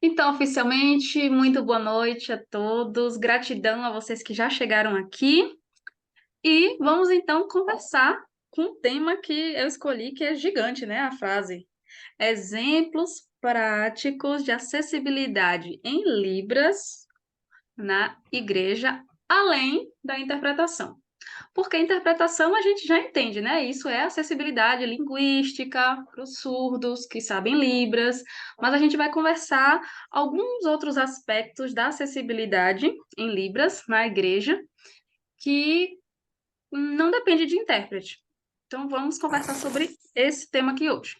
Então, oficialmente, muito boa noite a todos. Gratidão a vocês que já chegaram aqui. E vamos então conversar com um tema que eu escolhi, que é gigante, né? A frase. Exemplos práticos de acessibilidade em Libras na igreja, além da interpretação. Porque a interpretação a gente já entende, né? Isso é acessibilidade linguística para os surdos que sabem Libras, mas a gente vai conversar alguns outros aspectos da acessibilidade em Libras na igreja que não depende de intérprete. Então vamos conversar sobre esse tema aqui hoje.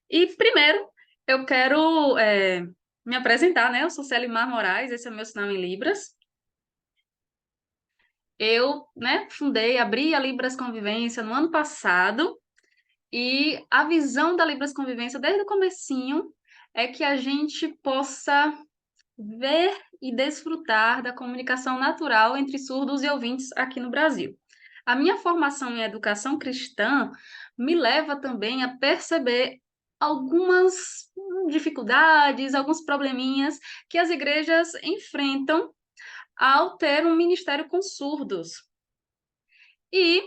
E primeiro eu quero me apresentar, né? Eu sou Celimar Moraes, esse é o meu sinal em Libras. Eu, né, abri a Libras Convivência no ano passado, e a visão da Libras Convivência desde o comecinho é que a gente possa ver e desfrutar da comunicação natural entre surdos e ouvintes aqui no Brasil. A minha formação em educação cristã me leva também a perceber algumas dificuldades, alguns probleminhas que as igrejas enfrentam ao ter um ministério com surdos. E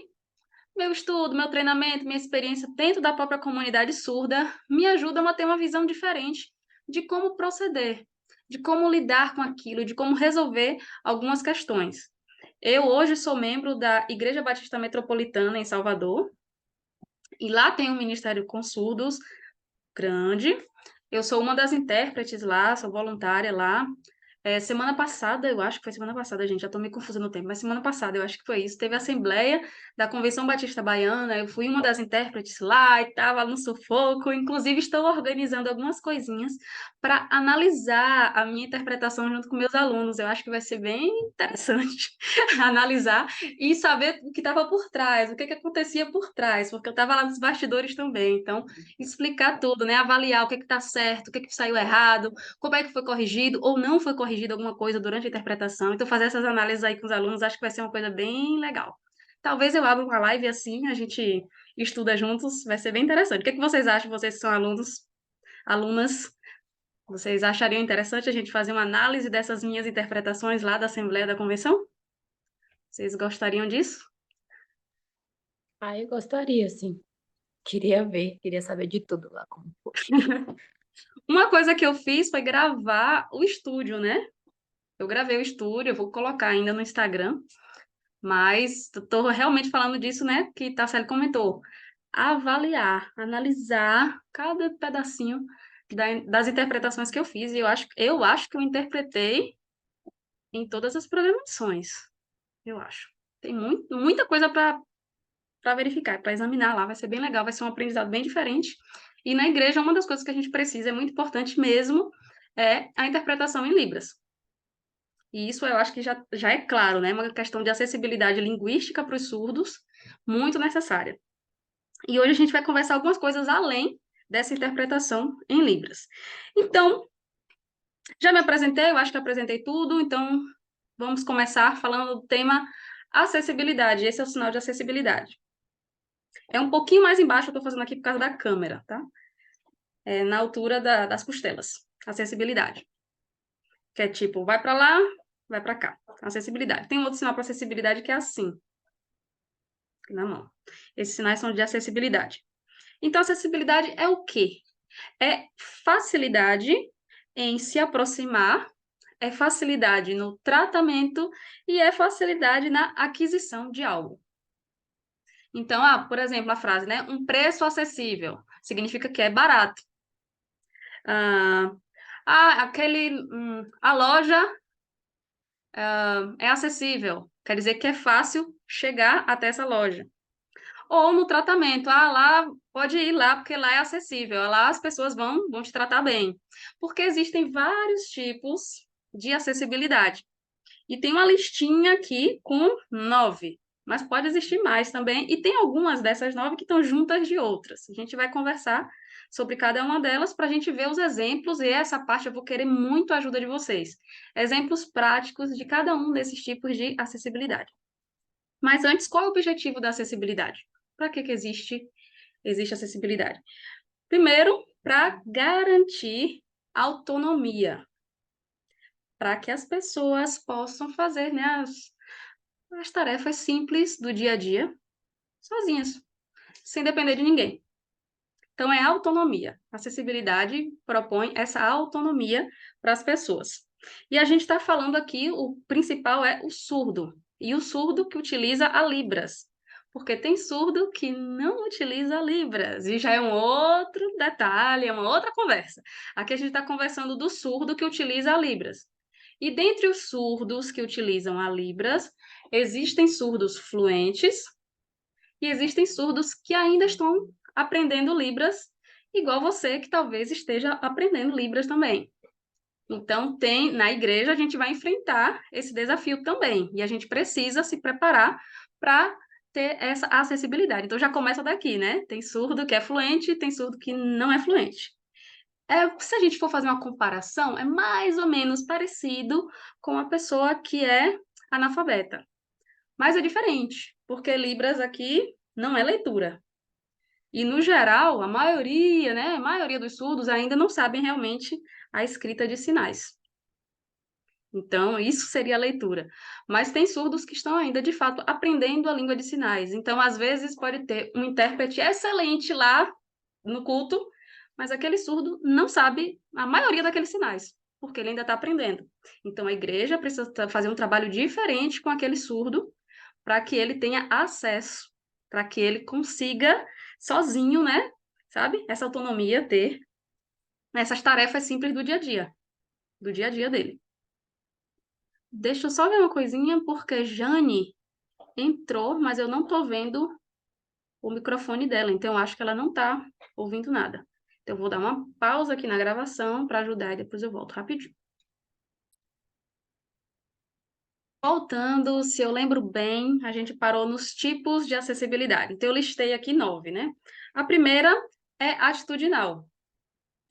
meu estudo, meu treinamento, minha experiência dentro da própria comunidade surda me ajudam a ter uma visão diferente de como proceder, de como lidar com aquilo, de como resolver algumas questões. Eu hoje sou membro da Igreja Batista Metropolitana em Salvador, e lá tem um ministério com surdos grande. Eu sou uma das intérpretes lá, sou voluntária lá. Semana passada, eu acho que foi semana passada, gente, já estou me confusando no tempo, mas semana passada eu acho que foi isso. Teve a Assembleia da Convenção Batista Baiana, eu fui uma das intérpretes lá e estava no sufoco. Inclusive, estou organizando algumas coisinhas para analisar a minha interpretação junto com meus alunos. Eu acho que vai ser bem interessante analisar e saber o que estava por trás, o que que acontecia por trás, porque eu estava lá nos bastidores também. Então, explicar tudo, né? Avaliar o que está certo, o que saiu errado, como é que foi corrigido ou não foi corrigido alguma coisa durante a interpretação. Então, fazer essas análises aí com os alunos, acho que vai ser uma coisa bem legal. Talvez eu abra uma live assim, a gente estuda juntos, vai ser bem interessante. O que é que vocês acham, vocês que são alunos, alunas? Vocês achariam interessante a gente fazer uma análise dessas minhas interpretações lá da Assembleia da Convenção? Vocês gostariam disso? Ah, eu gostaria, sim. Queria ver, queria saber de tudo lá como foi. Uma coisa que eu fiz foi gravar o estúdio, né? Eu gravei o estúdio, eu vou colocar ainda no Instagram. Mas estou realmente falando disso, né? Que Tassel comentou. Avaliar, analisar cada pedacinho das interpretações que eu fiz. E eu acho que eu interpretei em todas as programações. Eu acho. Tem muita coisa para verificar, para examinar lá. Vai ser bem legal, vai ser um aprendizado bem diferente. E na igreja, uma das coisas que a gente precisa, é muito importante mesmo, é a interpretação em Libras. E isso eu acho que já é claro, né? Uma questão de acessibilidade linguística para os surdos, muito necessária. E hoje a gente vai conversar algumas coisas além dessa interpretação em Libras. Então, já me apresentei, eu acho que apresentei tudo, então vamos começar falando do tema acessibilidade. Esse é o sinal de acessibilidade. É um pouquinho mais embaixo, eu estou fazendo aqui por causa da câmera, tá? É na altura das costelas. Acessibilidade. Que é tipo, vai para lá, vai para cá. Acessibilidade. Tem um outro sinal para acessibilidade que é assim, na mão. Esses sinais são de acessibilidade. Então, acessibilidade é o quê? É facilidade em se aproximar, é facilidade no tratamento e é facilidade na aquisição de algo. Então, por exemplo, a frase, né? Um preço acessível significa que é barato. Ah, a loja é acessível, quer dizer que é fácil chegar até essa loja. Ou no tratamento, lá pode ir lá, porque lá é acessível, lá as pessoas vão te tratar bem. Porque existem vários tipos de acessibilidade. E tem uma listinha aqui com 9, mas pode existir mais também. E tem algumas dessas 9 que estão juntas de outras. A gente vai conversar sobre cada uma delas para a gente ver os exemplos, e essa parte eu vou querer muito a ajuda de vocês. Exemplos práticos de cada um desses tipos de acessibilidade. Mas antes, qual é o objetivo da acessibilidade? Para que existe acessibilidade? Primeiro, para garantir autonomia, para que as pessoas possam fazer, né, as tarefas simples do dia a dia sozinhas, sem depender de ninguém. Então, é autonomia. Acessibilidade propõe essa autonomia para as pessoas. E a gente está falando aqui, o principal é o surdo. E o surdo que utiliza a Libras. Porque tem surdo que não utiliza Libras. E já é um outro detalhe, é uma outra conversa. Aqui a gente está conversando do surdo que utiliza a Libras. E dentre os surdos que utilizam a Libras, existem surdos fluentes, e existem surdos que ainda estão aprendendo Libras, igual você que talvez esteja aprendendo Libras também. Então, na igreja a gente vai enfrentar esse desafio também, e a gente precisa se preparar para ter essa acessibilidade. Então, já começa daqui, né? Tem surdo que é fluente, tem surdo que não é fluente. Se a gente for fazer uma comparação, é mais ou menos parecido com a pessoa que é analfabeta. Mas é diferente, porque Libras aqui não é leitura. E, no geral, a maioria, né, a maioria dos surdos ainda não sabem realmente a escrita de sinais. Então, isso seria a leitura. Mas tem surdos que estão ainda, de fato, aprendendo a língua de sinais. Então, às vezes, pode ter um intérprete excelente lá no culto, mas aquele surdo não sabe a maioria daqueles sinais, porque ele ainda está aprendendo. Então, a igreja precisa fazer um trabalho diferente com aquele surdo para que ele tenha acesso, para que ele consiga sozinho, né? Sabe? Essa autonomia ter nessas tarefas simples do dia a dia dele. Deixa eu só ver uma coisinha, porque Jane entrou, mas eu não estou vendo o microfone dela, então eu acho que ela não está ouvindo nada. Então eu vou dar uma pausa aqui na gravação para ajudar e depois eu volto rapidinho. Voltando, se eu lembro bem, a gente parou nos tipos de acessibilidade. Então eu listei aqui 9, né? A primeira é atitudinal,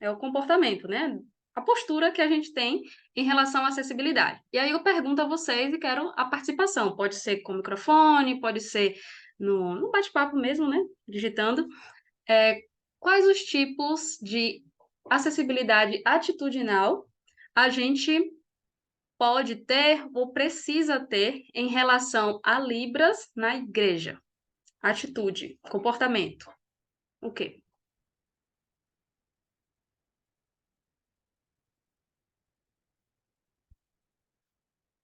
é o comportamento, né? A postura que a gente tem em relação à acessibilidade. E aí eu pergunto a vocês e quero a participação. Pode ser com microfone, pode ser no bate-papo mesmo, né? Digitando. Quais os tipos de acessibilidade atitudinal a gente pode ter ou precisa ter em relação a Libras na igreja? Atitude, comportamento. O quê?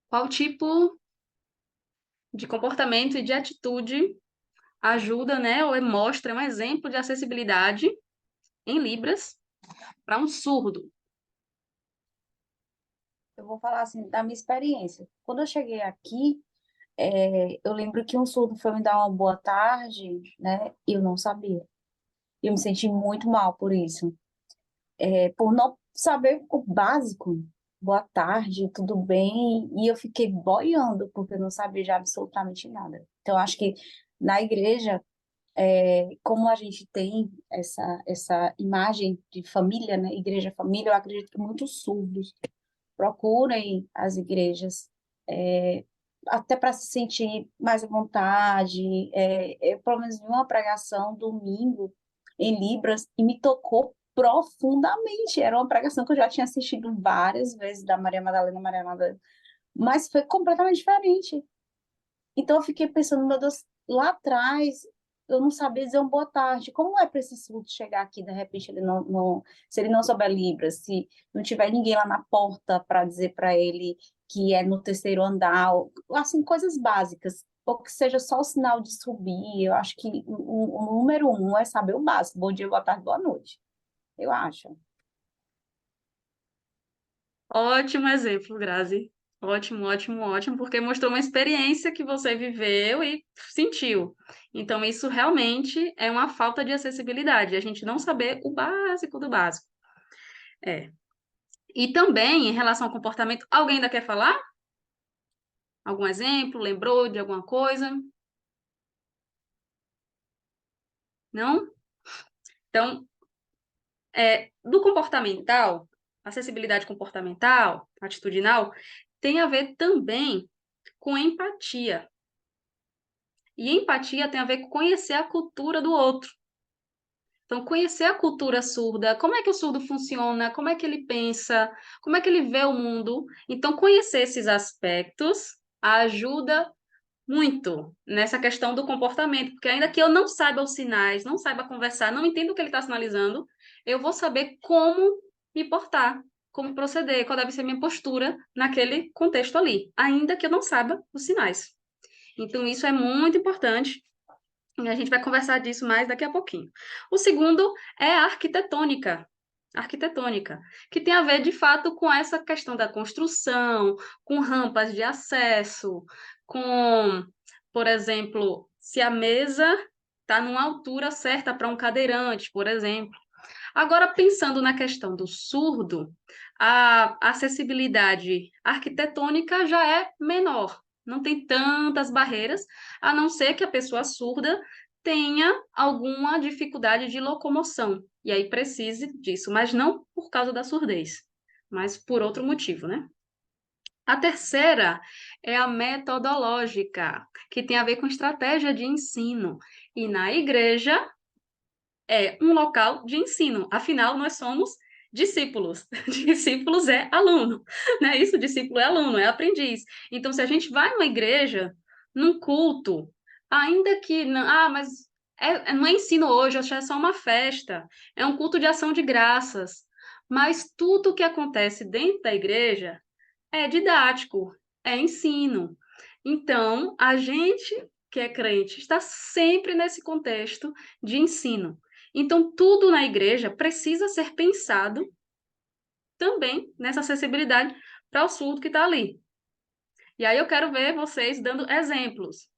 Qual tipo de comportamento e de atitude ajuda, né, ou mostra um exemplo de acessibilidade em Libras para um surdo? Eu vou falar assim da minha experiência. Quando eu cheguei aqui, eu lembro que um surdo foi me dar uma boa tarde, né? E eu não sabia. Eu me senti muito mal por isso, por não saber o básico. Boa tarde, tudo bem? E eu fiquei boiando porque eu não sabia de absolutamente nada. Então, acho que na igreja, como a gente tem essa imagem de família, né? Igreja família, eu acredito que muitos surdos procurem as igrejas, é, até para se sentir mais à vontade. Eu, pelo menos, vi uma pregação domingo em Libras e me tocou profundamente. Era uma pregação que eu já tinha assistido várias vezes da Maria Madalena, mas foi completamente diferente. Então eu fiquei pensando, meu Deus, lá atrás eu não sabia dizer uma boa tarde. Como é para esse surdo chegar aqui, de repente, se ele não souber Libras, se não tiver ninguém lá na porta para dizer para ele que é no terceiro andar, assim, coisas básicas, ou que seja só o sinal de subir. Eu acho que o número um é saber o básico. Bom dia, boa tarde, boa noite. Eu acho. Ótimo exemplo, Grazi. Ótimo, ótimo, ótimo, porque mostrou uma experiência que você viveu e sentiu. Então, isso realmente é uma falta de acessibilidade, a gente não saber o básico do básico. É. E também, em relação ao comportamento, alguém ainda quer falar? Algum exemplo? Lembrou de alguma coisa? Não? Então, do comportamental, acessibilidade comportamental, atitudinal, tem a ver também com empatia. E empatia tem a ver com conhecer a cultura do outro. Então, conhecer a cultura surda, como é que o surdo funciona, como é que ele pensa, como é que ele vê o mundo. Então, conhecer esses aspectos ajuda muito nessa questão do comportamento, porque ainda que eu não saiba os sinais, não saiba conversar, não entenda o que ele está sinalizando, eu vou saber como me portar, como proceder, qual deve ser minha postura naquele contexto ali, ainda que eu não saiba os sinais. Então, isso é muito importante. E a gente vai conversar disso mais daqui a pouquinho. O segundo é a arquitetônica. Arquitetônica, que tem a ver de fato com essa questão da construção, com rampas de acesso, com, por exemplo, se a mesa está numa altura certa para um cadeirante, por exemplo. Agora, pensando na questão do surdo, a acessibilidade arquitetônica já é menor, não tem tantas barreiras, a não ser que a pessoa surda tenha alguma dificuldade de locomoção, e aí precise disso, mas não por causa da surdez, mas por outro motivo, né? A terceira é a metodológica, que tem a ver com estratégia de ensino. E na igreja, é um local de ensino. Afinal, nós somos discípulos. Discípulos é aluno, né? Isso, discípulo é aluno, é aprendiz. Então, se a gente vai numa igreja, num culto, ainda que não, mas não é ensino hoje, acho que é só uma festa, é um culto de ação de graças. Mas tudo que acontece dentro da igreja é didático, é ensino. Então, a gente que é crente está sempre nesse contexto de ensino. Então, tudo na igreja precisa ser pensado também nessa acessibilidade para o surdo que está ali. E aí eu quero ver vocês dando exemplos.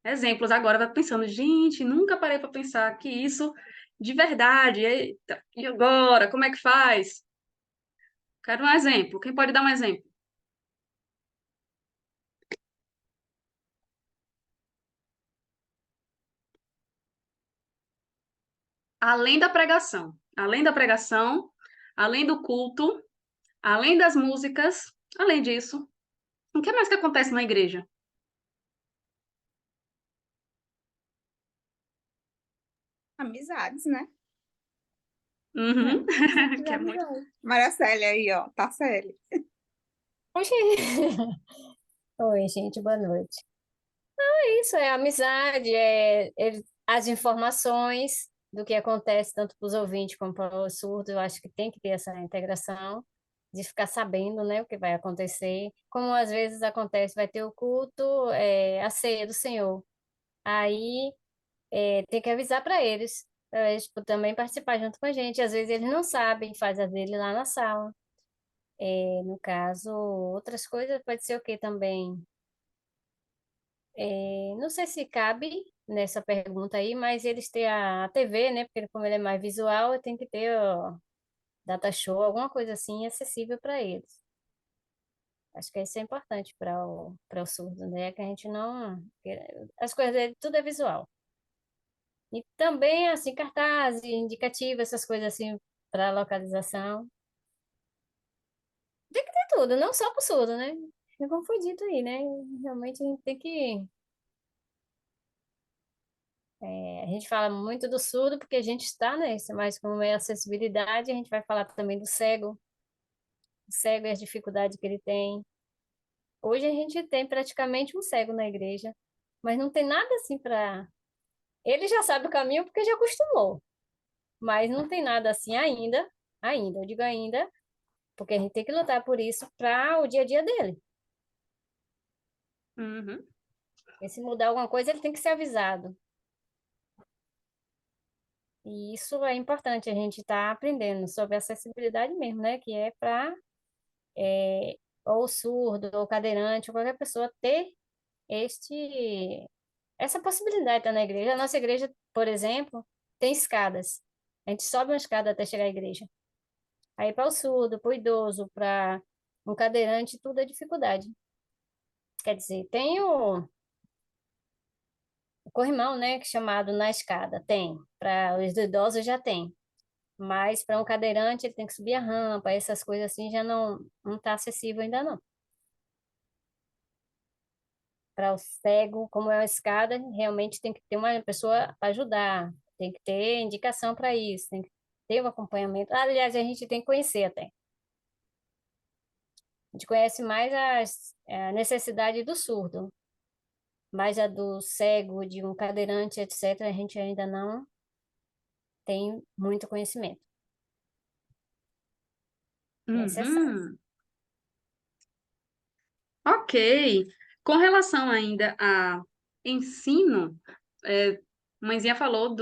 Exemplos agora, vai pensando, gente, nunca parei para pensar que isso de verdade, eita, e agora, como é que faz? Quero um exemplo. Quem pode dar um exemplo? Além da pregação, além do culto, além das músicas, além disso, o que mais que acontece na igreja? Amizades, né? Uhum. Sempre Que é muito. amizade. Maracélia aí, ó, tá sério. Oxi. Oi, gente, boa noite. É isso, é amizade, as informações do que acontece tanto para os ouvintes como para os surdos. Eu acho que tem que ter essa integração de ficar sabendo, né, o que vai acontecer. Como às vezes acontece, vai ter o culto, a ceia do Senhor. Aí tem que avisar para eles também participar junto com a gente. Às vezes eles não sabem, faz a dele lá na sala. No caso, outras coisas pode ser o que também. Não sei se cabe nessa pergunta aí, mas eles têm a TV, né? Porque como ele é mais visual, tem que ter ó, data show, alguma coisa assim acessível para eles. Acho que isso é importante para o surdo, né? Que a gente não. As coisas dele, tudo é visual. E também, assim, cartaz, indicativo, essas coisas assim, para localização. Tem que ter tudo, não só para o surdo, né? É como foi dito aí, né? Realmente a gente tem que. A gente fala muito do surdo porque a gente está nesse, mas como é acessibilidade, a gente vai falar também do cego, o cego e as dificuldades que ele tem. Hoje a gente tem praticamente um cego na igreja, mas não tem nada assim para. Ele já sabe o caminho porque já acostumou, mas não tem nada assim ainda, eu digo ainda, porque a gente tem que lutar por isso para o dia a dia dele. Uhum. E se mudar alguma coisa, ele tem que ser avisado. E isso é importante, a gente está aprendendo sobre acessibilidade mesmo, né? Que é para ou surdo, ou cadeirante, ou qualquer pessoa ter este, essa possibilidade de estar na igreja. A nossa igreja, por exemplo, tem escadas. A gente sobe uma escada até chegar à igreja. Aí para o surdo, para o idoso, para um cadeirante, tudo é dificuldade. Quer dizer, tem o corrimão, né, que é chamado na escada, tem. Para os idosos já tem. Mas para um cadeirante, ele tem que subir a rampa, essas coisas assim já não está acessível ainda não. Para o cego, como é uma escada, realmente tem que ter uma pessoa para ajudar. Tem que ter indicação para isso, tem que ter o acompanhamento. Aliás, a gente tem que conhecer até. A gente conhece mais a necessidade do surdo, mas a do cego, de um cadeirante, etc., a gente ainda não tem muito conhecimento. Necessário. Uhum. Ok. Com relação ainda a ensino, mãezinha falou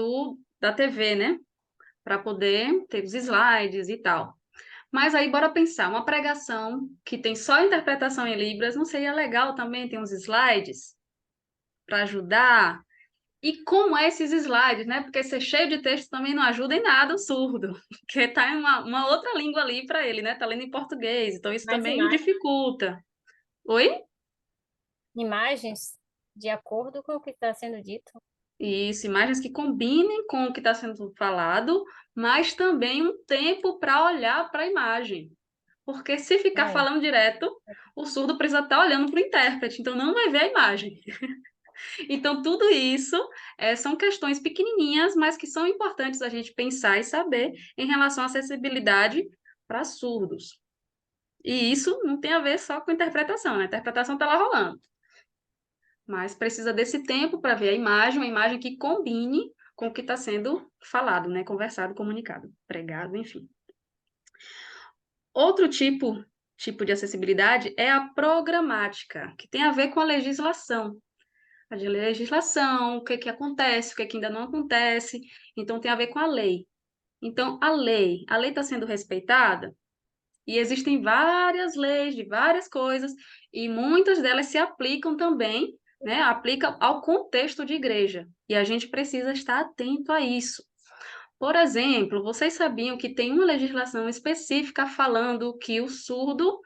da TV, né? Para poder ter os slides e tal. Mas aí, bora pensar, uma pregação que tem só interpretação em Libras, não seria legal também ter uns slides para ajudar? E como é esses slides, né? Porque ser cheio de texto também não ajuda em nada o surdo, porque tá em uma outra língua ali para ele, né? Tá lendo em português, então isso Mais também dificulta. Oi? imagens de acordo com o que está sendo dito. Isso, imagens que combinem com o que está sendo falado, mas também um tempo para olhar para a imagem. Porque se ficar É, falando direto, o surdo precisa estar olhando para o intérprete, então não vai ver a imagem. Então, tudo isso são questões pequenininhas, mas que são importantes a gente pensar e saber em relação à acessibilidade para surdos. E isso não tem a ver só com interpretação, né? A interpretação está lá rolando. Mas precisa desse tempo para ver a imagem, uma imagem que combine com o que está sendo falado, né? Conversado, comunicado, pregado, enfim. Outro tipo de acessibilidade é a programática, que tem a ver com a legislação. A de legislação, o que que acontece, o que que ainda não acontece, então tem a ver com a lei. Então, a lei está sendo respeitada e existem várias leis de várias coisas e muitas delas se aplicam também, né? Aplica ao contexto de igreja e a gente precisa estar atento a isso. Por exemplo, vocês sabiam que tem uma legislação específica falando que o surdo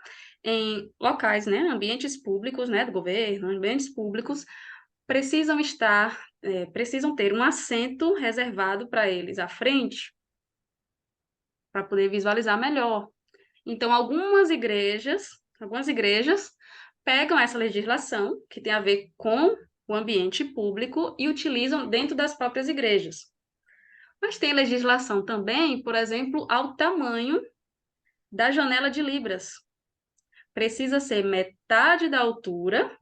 em locais, né, ambientes públicos, né, do governo, ambientes públicos, precisam ter um assento reservado para eles à frente, para poder visualizar melhor. Então, algumas igrejas pegam essa legislação, que tem a ver com o ambiente público, e utilizam dentro das próprias igrejas. Mas tem legislação também, por exemplo, ao tamanho da janela de Libras. Precisa ser metade da altura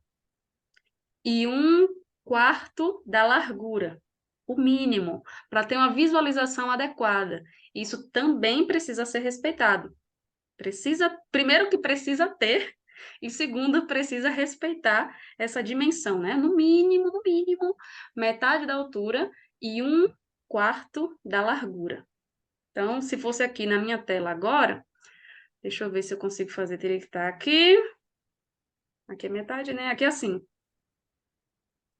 e um quarto da largura, o mínimo, para ter uma visualização adequada. Isso também precisa ser respeitado. Primeiro que precisa ter, e segundo, precisa respeitar essa dimensão, né? No mínimo, metade da altura e um quarto da largura. Então, se fosse aqui na minha tela agora, deixa eu ver se eu consigo fazer, teria que estar aqui. Aqui é metade, né? Aqui é assim,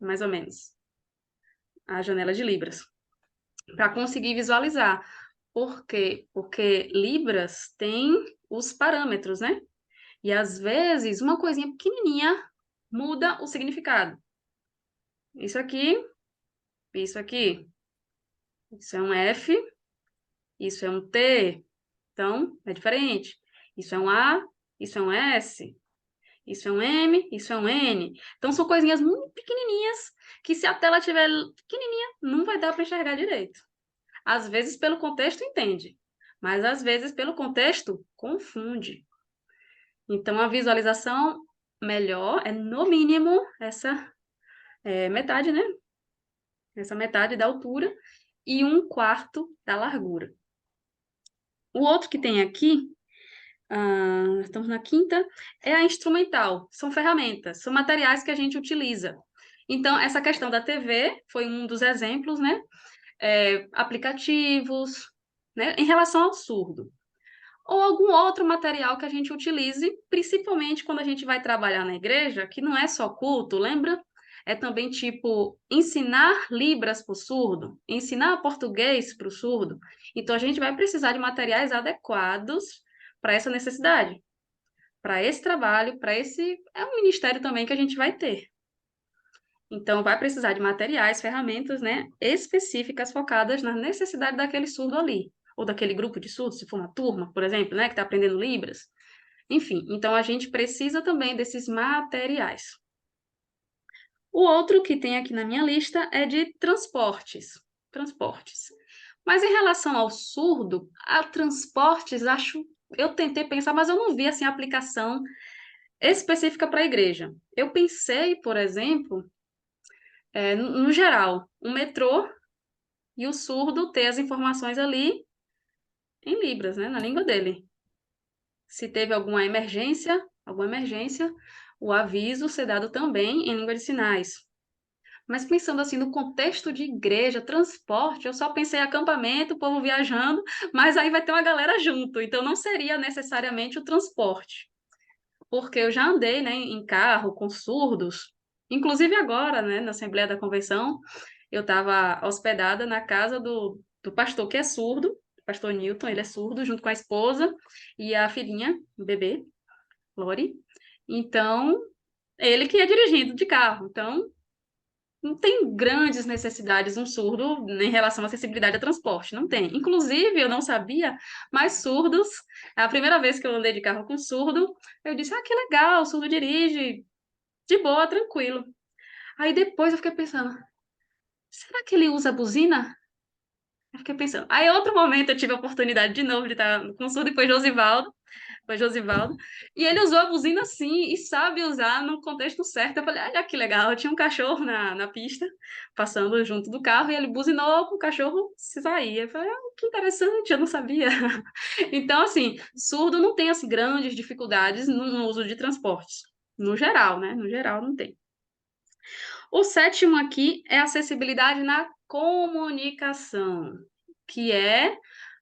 mais ou menos, a janela de Libras, para conseguir visualizar. Por quê? Porque Libras tem os parâmetros, né? E às vezes uma coisinha pequenininha muda o significado. Isso aqui, isso aqui, isso é um F, isso é um T, então é diferente. Isso é um A, isso é um S, isso é um M, isso é um N. Então são coisinhas muito pequenininhas que se a tela estiver pequenininha, não vai dar para enxergar direito. Às vezes pelo contexto entende, mas às vezes pelo contexto confunde. Então a visualização melhor é no mínimo essa metade, né? Essa metade da altura e um quarto da largura. O outro que tem aqui, estamos na quinta, é a instrumental. São ferramentas, são materiais que a gente utiliza. Então, essa questão da TV foi um dos exemplos, né? Aplicativos, né? Em relação ao surdo. Ou algum outro material que a gente utilize, principalmente quando a gente vai trabalhar na igreja, que não é só culto, lembra? É também tipo ensinar Libras para o surdo, ensinar português para o surdo. Então a gente vai precisar de materiais adequados para essa necessidade, para esse trabalho, para esse. É um ministério também que a gente vai ter. Então vai precisar de materiais, ferramentas, né, específicas focadas na necessidade daquele surdo ali ou daquele grupo de surdos, se for uma turma, por exemplo, né, que está aprendendo Libras. Enfim, então a gente precisa também desses materiais. O outro que tem aqui na minha lista é de transportes. transportes. Mas em relação ao surdo, a transportes, eu tentei pensar, mas eu não vi assim aplicação específica para a igreja. Eu pensei, por exemplo, no geral, o metrô e o surdo ter as informações ali em Libras, né, na língua dele. Se teve alguma emergência, o aviso ser dado também em língua de sinais. Mas pensando assim no contexto de igreja, transporte, eu só pensei acampamento, o povo viajando, mas aí vai ter uma galera junto, então não seria necessariamente o transporte, porque eu já andei, né, em carro com surdos, inclusive agora, né, na Assembleia da Convenção, eu estava hospedada na casa do pastor que é surdo, pastor Newton, ele é surdo, junto com a esposa e a filhinha, o bebê, Lori. Então, ele que ia dirigindo de carro. Então, não tem grandes necessidades um surdo em relação à acessibilidade a transporte, não tem. Inclusive, eu não sabia, mas surdos, a primeira vez que eu andei de carro com surdo, eu disse, que legal, o surdo dirige de boa, tranquilo. Aí depois eu fiquei pensando, será que ele usa buzina? Eu fiquei pensando. Aí, outro momento, eu tive a oportunidade de novo de estar com o surdo, e foi Josivaldo, e ele usou a buzina sim, e sabe usar no contexto certo. Eu falei, olha que legal, tinha um cachorro na pista, passando junto do carro, e ele buzinou para o cachorro se sair. Eu falei, que interessante, eu não sabia. Então, assim, surdo não tem, assim, grandes dificuldades no uso de transportes, no geral, né? No geral, não tem. O sétimo aqui é acessibilidade na comunicação, que é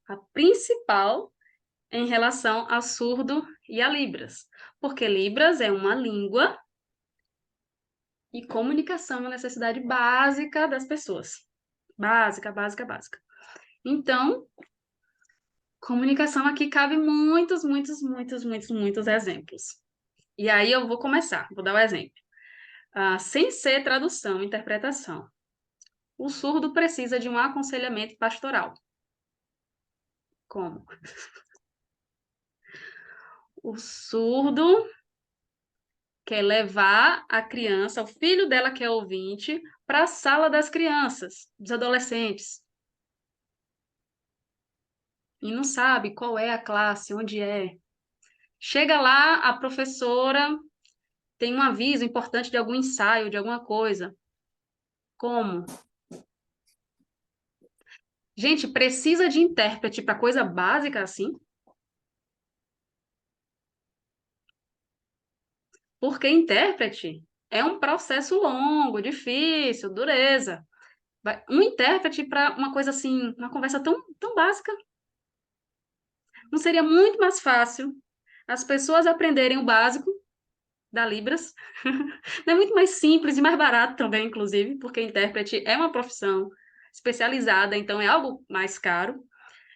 a principal em relação a surdo e a Libras, porque Libras é uma língua e comunicação é uma necessidade básica das pessoas. Básica, básica, básica. Então, comunicação aqui cabe muitos, muitos, muitos, muitos, muitos exemplos. E aí eu vou começar, vou dar o exemplo. Sem ser tradução, interpretação. O surdo precisa de um aconselhamento pastoral. Como? O surdo quer levar a criança, o filho dela que é ouvinte, para a sala das crianças, dos adolescentes. E não sabe qual é a classe, onde é. Chega lá, a professora tem um aviso importante de algum ensaio, de alguma coisa. Como? Gente, precisa de intérprete para coisa básica assim? Porque intérprete é um processo longo, difícil, dureza. Um intérprete para uma coisa assim, uma conversa tão, tão básica. Não seria muito mais fácil as pessoas aprenderem o básico da Libras? Não é muito mais simples e mais barato também, inclusive, porque intérprete é uma profissão especializada, então é algo mais caro.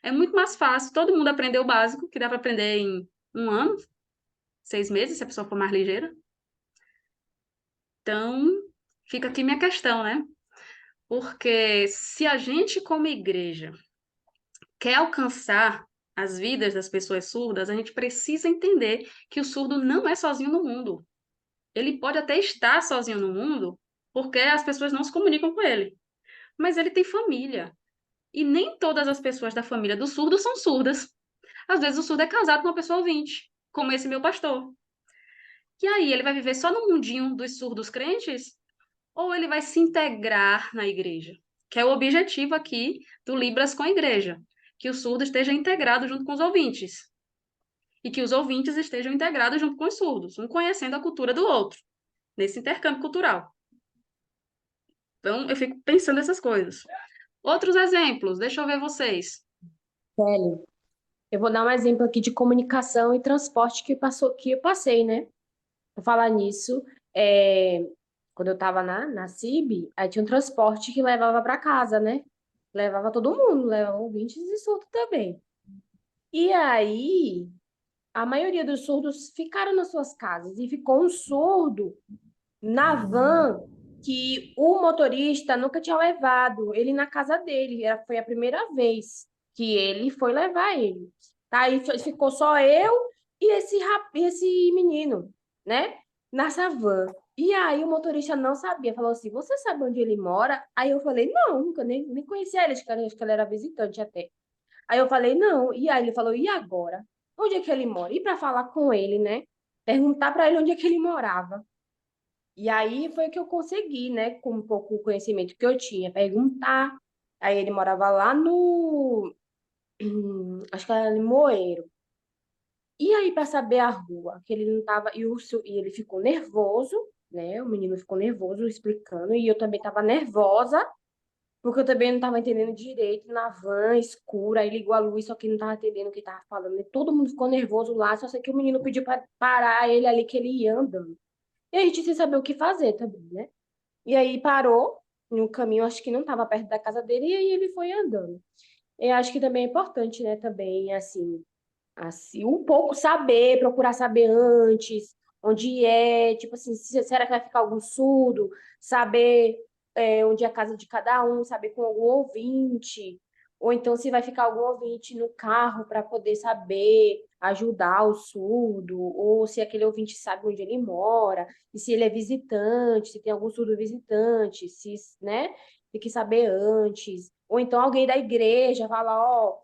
É muito mais fácil todo mundo aprender o básico, que dá para aprender em um ano, 6 meses, se a pessoa for mais ligeira. Então, fica aqui minha questão, né? Porque se a gente, como igreja, quer alcançar as vidas das pessoas surdas, a gente precisa entender que o surdo não é sozinho no mundo. Ele pode até estar sozinho no mundo, porque as pessoas não se comunicam com ele. Mas ele tem família. E nem todas as pessoas da família do surdo são surdas. Às vezes o surdo é casado com uma pessoa ouvinte, como esse meu pastor. E aí, ele vai viver só no mundinho dos surdos crentes? Ou ele vai se integrar na igreja? Que é o objetivo aqui do Libras com a igreja. Que o surdo esteja integrado junto com os ouvintes. E que os ouvintes estejam integrados junto com os surdos, um conhecendo a cultura do outro, nesse intercâmbio cultural. Então, eu fico pensando nessas coisas. Outros exemplos, deixa eu ver vocês. Velho, eu vou dar um exemplo aqui de comunicação e transporte que eu passei, né? Por falar nisso, quando eu estava na CIB, aí tinha um transporte que levava para casa, né? Levava todo mundo, levava ouvintes e surdo também. E aí, a maioria dos surdos ficaram nas suas casas e ficou um surdo na van que o motorista nunca tinha levado ele na casa dele. Foi a primeira vez que ele foi levar ele. Tá? Aí ficou só eu e esse menino, né? Nessa van. E aí o motorista não sabia, falou assim, você sabe onde ele mora? Aí eu falei, não, nunca nem conhecia ele, acho que ele era visitante até. Aí eu falei, não. E aí ele falou, e agora? Onde é que ele mora? E para falar com ele, né? Perguntar para ele onde é que ele morava. E aí foi que eu consegui, né? Com um pouco o conhecimento que eu tinha, perguntar. Aí ele morava lá no. Acho que era em Moeiro. E aí, para saber a rua, que ele não tava. E ele ficou nervoso, né? O menino ficou nervoso explicando. E eu também estava nervosa, porque eu também não estava entendendo direito na van escura, aí ligou a luz, só que não estava entendendo o que estava falando. E todo mundo ficou nervoso lá, só sei que o menino pediu para parar ele ali, que ele ia andando. E a gente sem saber o que fazer também, né? E aí parou no caminho, acho que não estava perto da casa dele, e aí ele foi andando. Eu acho que também é importante, né? Também, assim, um pouco saber, procurar saber antes, onde é, tipo assim, será que vai ficar algum surdo? Saber onde é a casa de cada um, saber com algum ouvinte, ou então se vai ficar algum ouvinte no carro para poder saber ajudar o surdo, ou se aquele ouvinte sabe onde ele mora, e se ele é visitante, se tem algum surdo visitante, se, né, tem que saber antes. Ou então alguém da igreja fala, ó,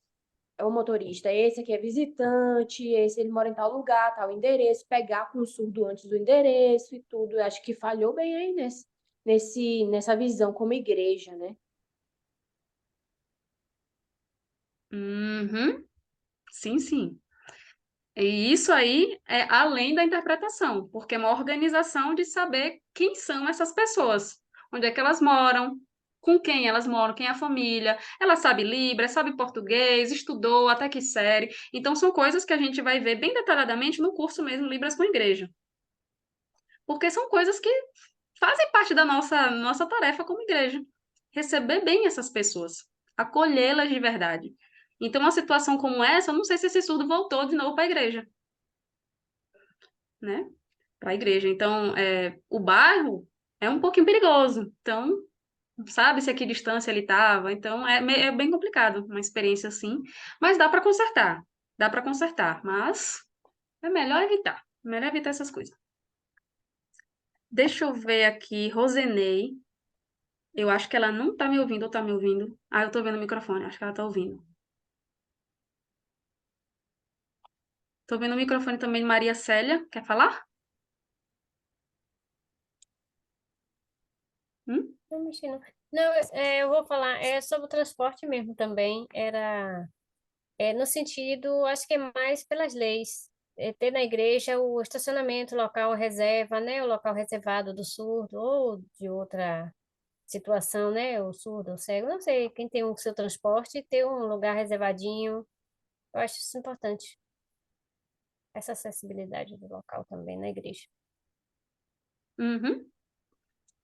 é o motorista, esse aqui é visitante, esse ele mora em tal lugar, tal endereço, pegar com o surdo antes do endereço e tudo. Eu acho que falhou bem aí nessa visão como igreja, né? Uhum. Sim, sim. E isso aí é além da interpretação, porque é uma organização de saber quem são essas pessoas, onde é que elas moram, com quem elas moram, quem é a família. Ela sabe Libras, sabe português, estudou até que série. Então, são coisas que a gente vai ver bem detalhadamente no curso mesmo, Libras com Igreja. Porque são coisas que fazem parte da nossa tarefa como igreja. Receber bem essas pessoas, acolhê-las de verdade. Então, uma situação como essa, eu não sei se esse surdo voltou de novo para a igreja, né? Para a igreja. Então, o bairro é um pouquinho perigoso. Então, sabe-se a que distância ele estava. Então, é bem complicado uma experiência assim. Mas dá para consertar. Dá para consertar. Mas é melhor evitar. Melhor evitar essas coisas. Deixa eu ver aqui, Rosenei. Eu acho que ela não tá me ouvindo ou tá me ouvindo. Ah, eu tô vendo o microfone, acho que ela tá ouvindo. Tô vendo o microfone também de Maria Célia. Quer falar? Hum? Não mexi, não. Não, eu vou falar, sobre o transporte mesmo também, no sentido, acho que é mais pelas leis, ter na igreja o estacionamento, local reserva, né, o local reservado do surdo ou de outra situação, né, o surdo, o cego, não sei, quem tem o seu transporte, ter um lugar reservadinho, eu acho isso importante, essa acessibilidade do local também na igreja. Uhum.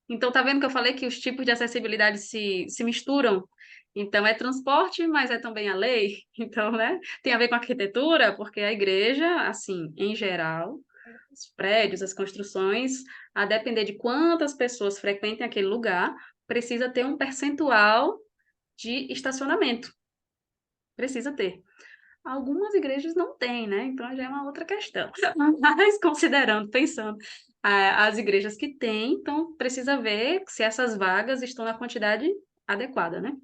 Então, tá vendo que eu falei que os tipos de acessibilidade se misturam? Então, é transporte, mas é também a lei. Então, né? Tem a ver com arquitetura, porque a igreja, assim, em geral, os prédios, as construções, a depender de quantas pessoas frequentem aquele lugar, precisa ter um percentual de estacionamento. Precisa ter. Algumas igrejas não têm, né? Então já é uma outra questão. Mas considerando, pensando, as igrejas que têm, então precisa ver se essas vagas estão na quantidade adequada, né?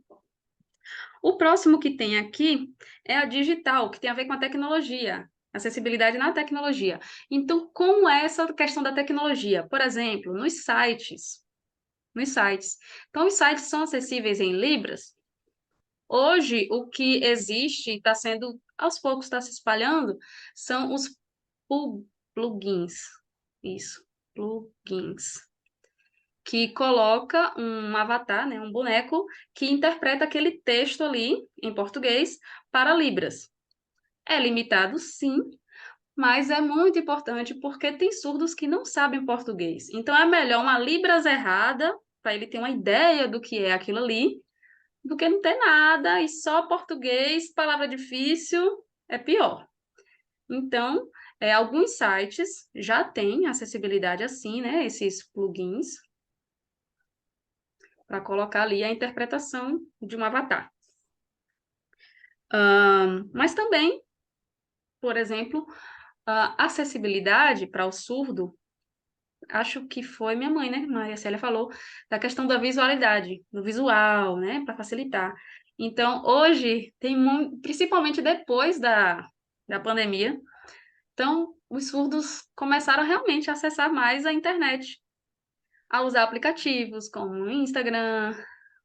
O próximo que tem aqui é a digital, que tem a ver com a tecnologia, acessibilidade na tecnologia. Então, como é essa questão da tecnologia? Por exemplo, nos sites. Nos sites. Então, os sites são acessíveis em Libras. Hoje, o que existe, está sendo, aos poucos está se espalhando, são os plugins. Isso, plugins. Que coloca um avatar, né, um boneco, que interpreta aquele texto ali, em português, para Libras. É limitado, sim, mas é muito importante porque tem surdos que não sabem português. Então, é melhor uma Libras errada, para ele ter uma ideia do que é aquilo ali, do que não ter nada e só português, palavra difícil, é pior. Então, alguns sites já têm acessibilidade assim, né? Esses plugins, para colocar ali a interpretação de um avatar. Mas também, por exemplo, a acessibilidade para o surdo acho que foi minha mãe, né? Maria Célia falou da questão da visualidade, do visual, né? Para facilitar. Então, hoje, principalmente depois da pandemia, então, os surdos começaram realmente a acessar mais a internet, a usar aplicativos como Instagram,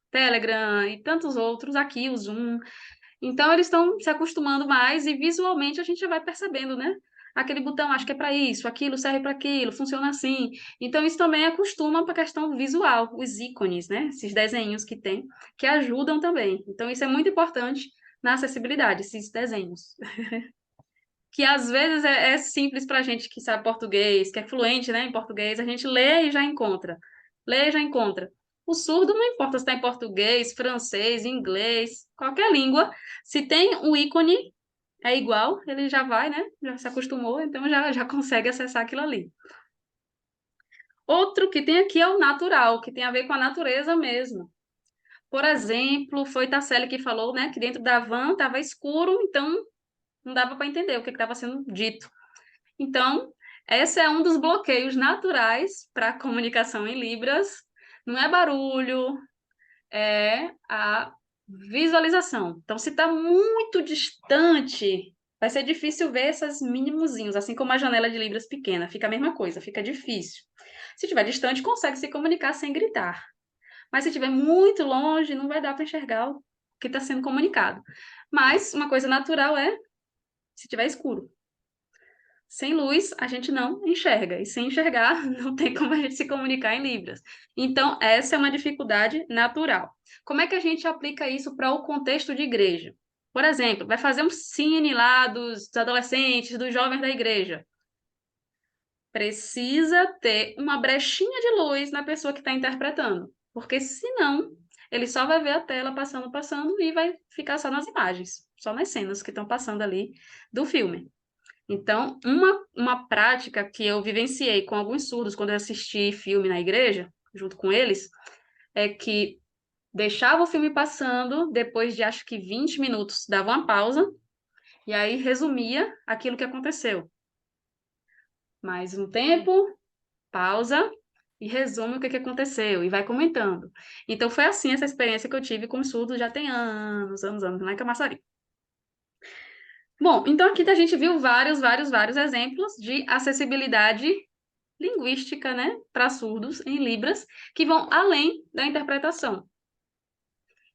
Telegram e tantos outros, aqui o Zoom. Então, eles estão se acostumando mais e visualmente a gente já vai percebendo, né? Aquele botão, acho que é para isso, aquilo serve para aquilo, funciona assim. Então, isso também acostuma para a questão visual, os ícones, né? Esses desenhos que tem, que ajudam também. Então, isso é muito importante na acessibilidade, esses desenhos. Que às vezes é simples para a gente que sabe português, que é fluente, né, em português, a gente lê e já encontra. Lê e já encontra. O surdo não importa se está em português, francês, inglês, qualquer língua, se tem um ícone é igual, ele já vai, né? Já se acostumou, então já consegue acessar aquilo ali. Outro que tem aqui é o natural, que tem a ver com a natureza mesmo. Por exemplo, foi Tasseli que falou, né, que dentro da van estava escuro, então não dava para entender o que estava sendo dito. Então, esse é um dos bloqueios naturais para a comunicação em Libras. Não é barulho, é a visualização. Então, se está muito distante, vai ser difícil ver esses mínimozinhos, assim como a janela de Libras pequena. Fica a mesma coisa, fica difícil. Se estiver distante, consegue se comunicar sem gritar. Mas se estiver muito longe, não vai dar para enxergar o que está sendo comunicado. Mas uma coisa natural é se estiver escuro. Sem luz, a gente não enxerga, e sem enxergar, não tem como a gente se comunicar em Libras. Então, essa é uma dificuldade natural. Como é que a gente aplica isso para o contexto de igreja? Por exemplo, vai fazer um cine lá dos adolescentes, dos jovens da igreja. Precisa ter uma brechinha de luz na pessoa que está interpretando, porque senão ele só vai ver a tela passando, passando e vai ficar só nas imagens, só nas cenas que estão passando ali do filme. Então, uma prática que eu vivenciei com alguns surdos quando eu assisti filme na igreja, junto com eles, é que deixava o filme passando, depois de acho que 20 minutos, dava uma pausa, e aí resumia aquilo que aconteceu. Mais um tempo, pausa, e resume o que aconteceu, e vai comentando. Então, foi assim essa experiência que eu tive com surdos já tem anos, anos, anos, lá em Camaçari. Bom, então aqui a gente viu vários exemplos de acessibilidade linguística, né, para surdos em Libras, que vão além da interpretação.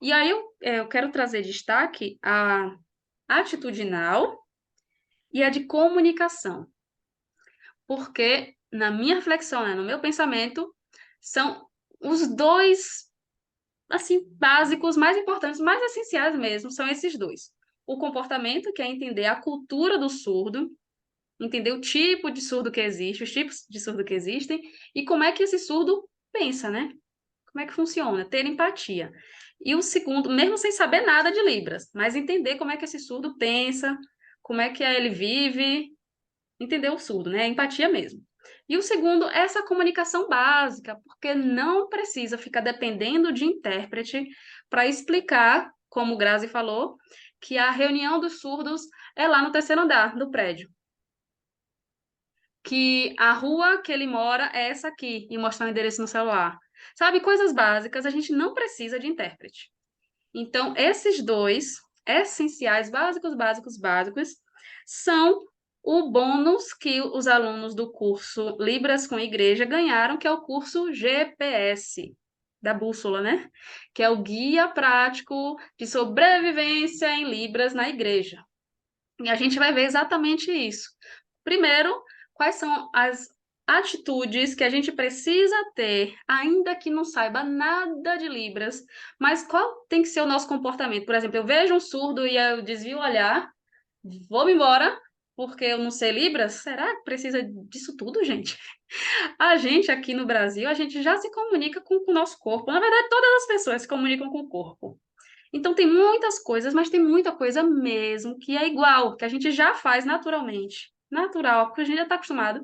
E aí eu quero trazer destaque a atitudinal e a de comunicação, porque na minha reflexão, né, no meu pensamento, são os dois, assim, básicos, mais importantes, mais essenciais mesmo, são esses dois. O comportamento, que é entender a cultura do surdo, entender o tipo de surdo que existe, os tipos de surdo que existem, e como é que esse surdo pensa, né? Como é que funciona? Ter empatia. E o segundo, mesmo sem saber nada de Libras, mas entender como é que esse surdo pensa, como é que ele vive, entender o surdo, né? Empatia mesmo. E o segundo é essa comunicação básica, porque não precisa ficar dependendo de intérprete para explicar, como o Grazi falou, que a reunião dos surdos é lá no terceiro andar do prédio. Que a rua que ele mora é essa aqui, e mostrar o endereço no celular. Sabe, coisas básicas, a gente não precisa de intérprete. Então, esses dois essenciais, básicos, são o bônus que os alunos do curso Libras com Igreja ganharam, que é o curso GPS, da bússola, né? Que é o guia prático de sobrevivência em Libras na igreja. E a gente vai ver exatamente isso. Primeiro, quais são as atitudes que a gente precisa ter, ainda que não saiba nada de Libras, mas qual tem que ser o nosso comportamento? Por exemplo, eu vejo um surdo e eu desvio o olhar, vou embora, porque eu não sei Libras? Será que precisa disso tudo, gente? A gente aqui no Brasil, a gente já se comunica com o nosso corpo. Na verdade, todas as pessoas se comunicam com o corpo. Então, tem muitas coisas, mas tem muita coisa mesmo que é igual, que a gente já faz naturalmente. Natural, porque a gente já está acostumado.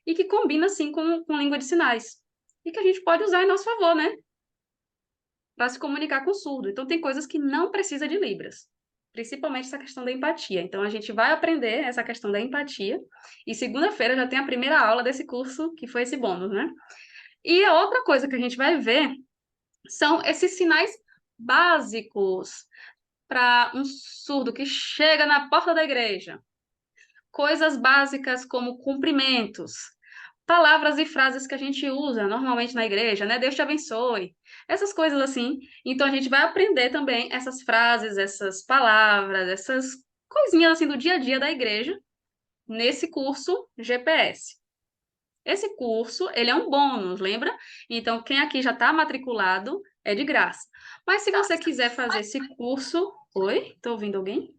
E que combina, assim, com língua de sinais. E que a gente pode usar em nosso favor, né? Para se comunicar com o surdo. Então, tem coisas que não precisa de Libras. principalmente essa questão da empatia. Então, a gente vai aprender essa questão da empatia, e segunda-feira já tem a primeira aula desse curso, que foi esse bônus, né? E a outra coisa que a gente vai ver são esses sinais básicos para um surdo que chega na porta da igreja. Coisas básicas como cumprimentos, palavras e frases que a gente usa normalmente na igreja, né? Deus te abençoe. Essas coisas assim. Então a gente vai aprender também essas frases, essas palavras, essas coisinhas assim do dia a dia da igreja nesse curso GPS. Esse curso, ele é um bônus, lembra? Então, quem aqui já está matriculado é de graça. Mas se você quiser fazer esse curso... Oi? Estou ouvindo alguém?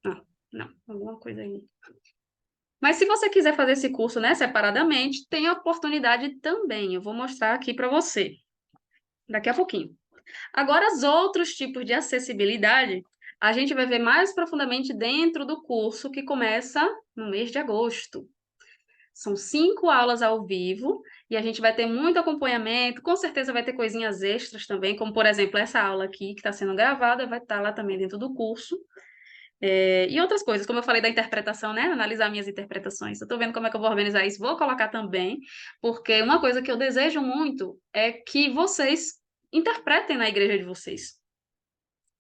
Ah, não, alguma coisa aí. Mas se você quiser fazer esse curso, né, separadamente, tem a oportunidade também. Eu vou mostrar aqui para você, daqui a pouquinho. Agora, os outros tipos de acessibilidade, a gente vai ver mais profundamente dentro do curso que começa no mês de agosto. São 5 aulas ao vivo e a gente vai ter muito acompanhamento, com certeza vai ter coisinhas extras também, como, por exemplo, essa aula aqui que está sendo gravada, vai estar lá também dentro do curso. E outras coisas, como eu falei da interpretação, né? Analisar minhas interpretações. Eu estou vendo como é que eu vou organizar isso, vou colocar também, porque uma coisa que eu desejo muito é que vocês interpretem na igreja de vocês.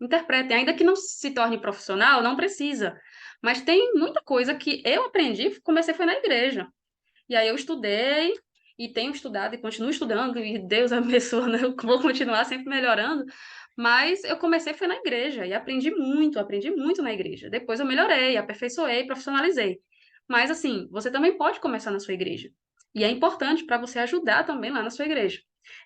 Interpretem, ainda que não se torne profissional, não precisa. Mas tem muita coisa que eu aprendi, comecei foi na igreja. E aí eu estudei, e tenho estudado, e continuo estudando, e Deus abençoe, né? Eu vou continuar sempre melhorando. Mas eu comecei foi na igreja, e aprendi muito na igreja. Depois eu melhorei, aperfeiçoei, profissionalizei. Mas assim, você também pode começar na sua igreja. E é importante para você ajudar também lá na sua igreja.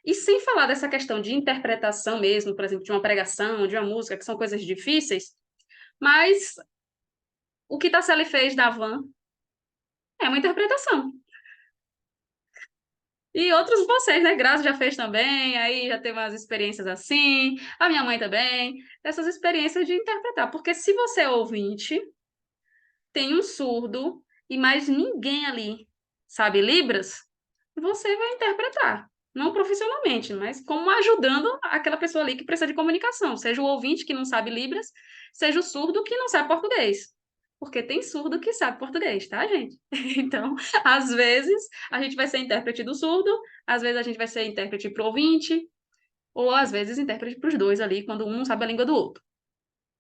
E sem falar dessa questão de interpretação mesmo, por exemplo, de uma pregação, de uma música, que são coisas difíceis, mas o que Tasselli fez da Van é uma interpretação. E outros de vocês, né? Graça já fez também, aí já teve umas experiências assim, a minha mãe também, essas experiências de interpretar. Porque se você é ouvinte, tem um surdo e mais ninguém ali sabe Libras, você vai interpretar. Não profissionalmente, mas como ajudando aquela pessoa ali que precisa de comunicação. Seja o ouvinte que não sabe Libras, seja o surdo que não sabe português. Porque tem surdo que sabe português, tá, gente? Então, às vezes, a gente vai ser intérprete do surdo, às vezes a gente vai ser intérprete para o ouvinte, ou às vezes intérprete para os dois ali, quando um não sabe a língua do outro.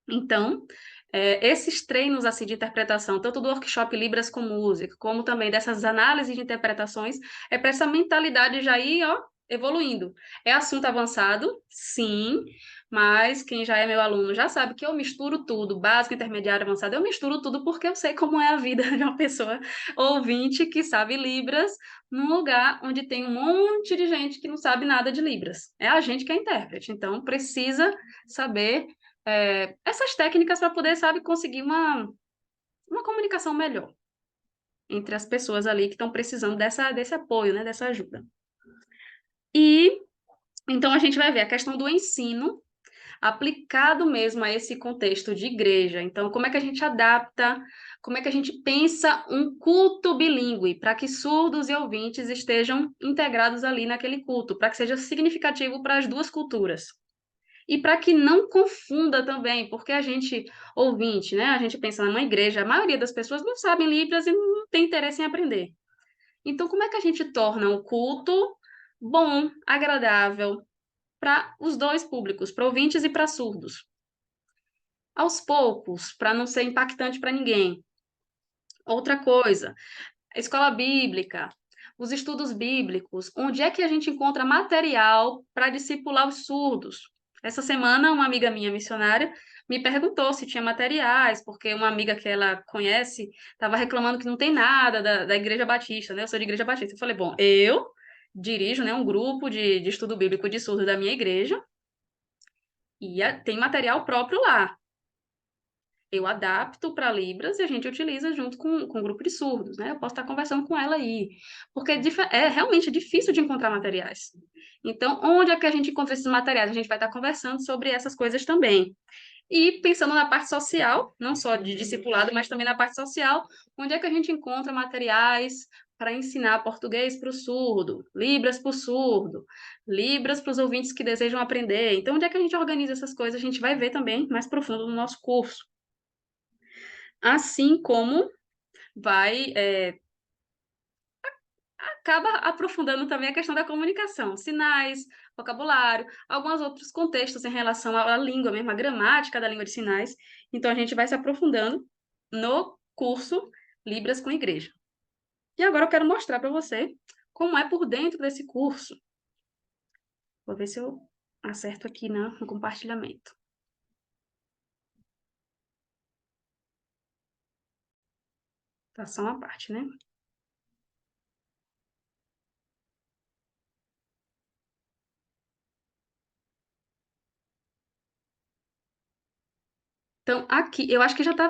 Então, esses treinos assim de interpretação, tanto do workshop Libras com Música, como também dessas análises de interpretações, é para essa mentalidade já ir, ó, evoluindo. É assunto avançado? Sim, mas quem já é meu aluno já sabe que eu misturo tudo, básico, intermediário, avançado, eu misturo tudo porque eu sei como é a vida de uma pessoa ouvinte que sabe Libras num lugar onde tem um monte de gente que não sabe nada de Libras. É a gente que é intérprete, então precisa saber essas técnicas para poder, sabe, conseguir uma comunicação melhor entre as pessoas ali que estão precisando desse apoio, né, dessa ajuda. E então a gente vai ver a questão do ensino aplicado mesmo a esse contexto de igreja. Então, como é que a gente adapta, como é que a gente pensa um culto bilíngue para que surdos e ouvintes estejam integrados ali naquele culto, para que seja significativo para as duas culturas. E para que não confunda também, porque a gente, ouvinte, né? A gente pensa numa igreja, a maioria das pessoas não sabem Libras e não tem interesse em aprender. Então, como é que a gente torna o culto bom, agradável para os dois públicos, para ouvintes e para surdos? Aos poucos, para não ser impactante para ninguém. Outra coisa, a escola bíblica, os estudos bíblicos, onde é que a gente encontra material para discipular os surdos? Essa semana, uma amiga minha missionária me perguntou se tinha materiais, porque uma amiga que ela conhece estava reclamando que não tem nada da Igreja Batista, né? Eu sou de Igreja Batista. Eu falei, bom, eu dirijo, né, um grupo de estudo bíblico de surdos da minha igreja e tem material próprio lá. Eu adapto para Libras e a gente utiliza junto com o grupo de surdos, né? Eu posso estar conversando com ela aí, porque é realmente difícil de encontrar materiais. Então, onde é que a gente encontra esses materiais? A gente vai estar conversando sobre essas coisas também. E pensando na parte social, não só de discipulado, mas também na parte social, onde é que a gente encontra materiais para ensinar português para o surdo, Libras para o surdo, Libras para os ouvintes que desejam aprender. Então, onde é que a gente organiza essas coisas? A gente vai ver também mais profundo no nosso curso. Assim como vai acaba aprofundando também a questão da comunicação, sinais, vocabulário, alguns outros contextos em relação à língua mesmo, a gramática da língua de sinais. Então, a gente vai se aprofundando no curso Libras com Igreja. E agora eu quero mostrar para você como é por dentro desse curso. Vou ver se eu acerto aqui no compartilhamento. Tá só uma parte, né? Então, aqui, eu acho que já está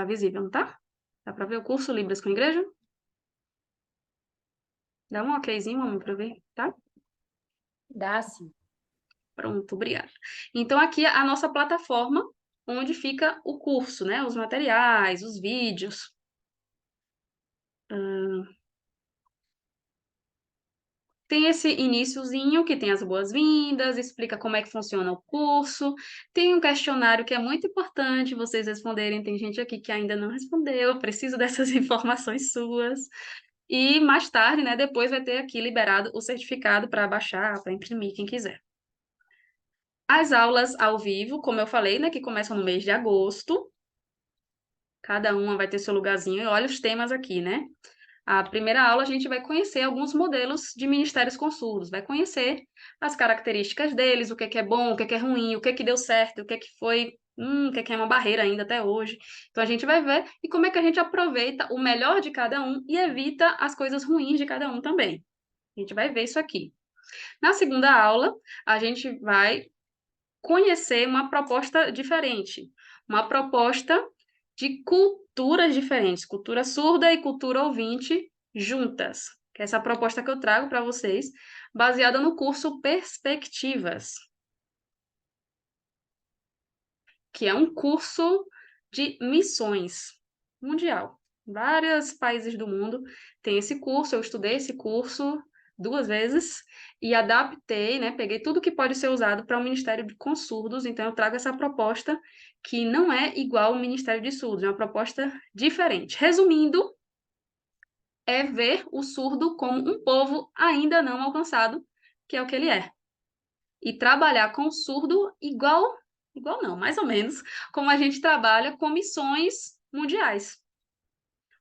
visível, não tá? Dá para ver o curso Libras com Igreja? Dá um okzinho, vamos para ver, tá? Dá sim. Pronto, obrigada. Então, aqui é a nossa plataforma, onde fica o curso, né? Os materiais, os vídeos. Tem esse iniciozinho que tem as boas-vindas, explica como é que funciona o curso. Tem um questionário que é muito importante vocês responderem. Tem gente aqui que ainda não respondeu, eu preciso dessas informações suas. E mais tarde, né, depois vai ter aqui liberado o certificado para baixar, para imprimir, quem quiser. As aulas ao vivo, como eu falei, né, que começam no mês de agosto. Cada uma vai ter seu lugarzinho. E olha os temas aqui, né? A primeira aula a gente vai conhecer alguns modelos de ministérios com surdos, vai conhecer as características deles, o que é bom, o que é ruim, o que deu certo, o que foi, o que é uma barreira ainda até hoje. Então a gente vai ver e como é que a gente aproveita o melhor de cada um e evita as coisas ruins de cada um também. A gente vai ver isso aqui. Na segunda aula, a gente vai conhecer uma proposta diferente, uma proposta de culturas diferentes, cultura surda e cultura ouvinte juntas. Que é essa proposta que eu trago para vocês, baseada no curso Perspectivas, que é um curso de missões mundial. Vários países do mundo têm esse curso, eu estudei esse curso 2 vezes e adaptei, né? Peguei tudo que pode ser usado para o Ministério com Surdos, então eu trago essa proposta que não é igual ao Ministério de Surdos, é uma proposta diferente. Resumindo, é ver o surdo como um povo ainda não alcançado, que é o que ele é. E trabalhar com o surdo igual não, mais ou menos, como a gente trabalha com missões mundiais.